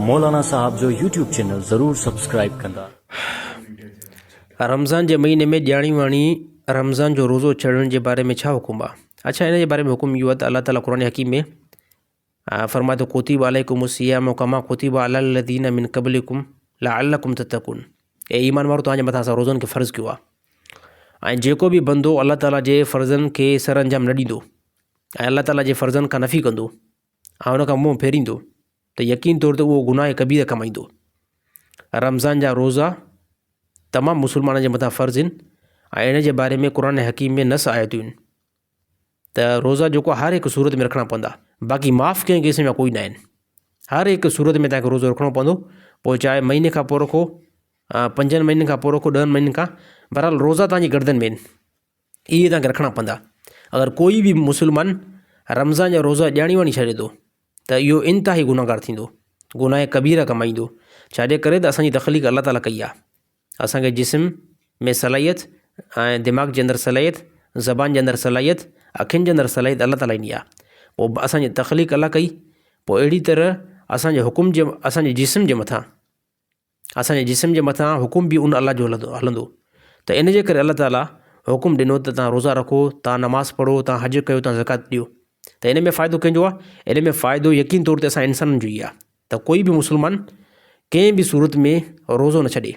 मौलाना साहब जो YouTube channel ज़रूर subscribe कंदा। रमज़ान के महीने में ॼाणी वाणी रमज़ान जो रोज़ो छॾण के बारे में छा हुकुम आहे? अच्छा, इन जे बारे में हुकुम इहो आहे त अल्लाह ताला क़ुरान हकीम में फरमाए थो कुतिबा अलैकुम सियाम कमा कुतिबा अलल लज़ीना मिन क़ब्लिकुम लअल्लकुम तत्तक़ून। ए ईमान वारो तव्हांजे मथां असां रोज़नि खे फ़र्ज़ु कयो आहे ऐं जेको बि बंदो अल्लाह ताला जे फ़र्ज़नि खे सर अंजाम न ॾींदो ऐं अल्लाह ताला जे फ़र्ज़नि खां नफ़ी कंदो ऐं हुन खां मुंहुं फेरींदो त यकीन तौर ते उहो गुनाह कबीर कमाईंदो। रमज़ान जा रोज़ा तमामु मुसलमाननि जे मथां फ़र्ज़ु आहिनि ऐं इन जे बारे में क़ुरान हकीम में नस आयतूं आहिनि त रोज़ा जेको हर हिकु सूरत में रखणा पवंदा, बाक़ी माफ़ कंहिं केस में कोई न आहिनि। हर हिकु सूरत में तव्हांखे रोज़ो रखणो पवंदो, पोइ चाहे महीने खां पोइ रखो, 5 महीननि खां पोइ रखो, 10 महीननि खां, बहरहाल रोज़ा तव्हांजी गर्दन में आहिनि, इहे तव्हांखे रखणा पवंदा। अगरि कोई बि मुसलमान रमज़ान जा रोज़ा ॼाणी वाणी छॾे थो त इहो इंतिहाई गुनाहगार थींदो, गुनाह कबीरा कमाईंदो। छाजे करे त असांजी तख़लीक़ अल्लाह ताला कई आहे। असांखे जिस्म में सलाहियत ऐं दिमाग़ जे अंदरि सलाहियत, ज़बान जे अंदरि सलाहियत, अखियुनि जे अंदरि सलाहियत अल्लाह ताला ॾिनी आहे। पोइ असांजी तख़लीक़ अल्लाह कई, पोइ अहिड़ी तरह असांजे हुकुम जे असांजे जिस्म जे मथां हुकुम बि उन अल्लाह जो हलंदो। त इन जे करे अल्लाह ताला हुकुम ॾिनो त तव्हां रोज़ा रखो, तव्हां नमाज़ पढ़ो, तव्हां हज कयो, तव्हां ज़कात ॾियो। त इन में फ़ाइदो कंहिंजो आहे? इन में फ़ाइदो यकीन तौर ते असां इंसाननि जो ई आहे त कोई बि मुसलमान कंहिं बि सूरत में रोज़ो न छॾे।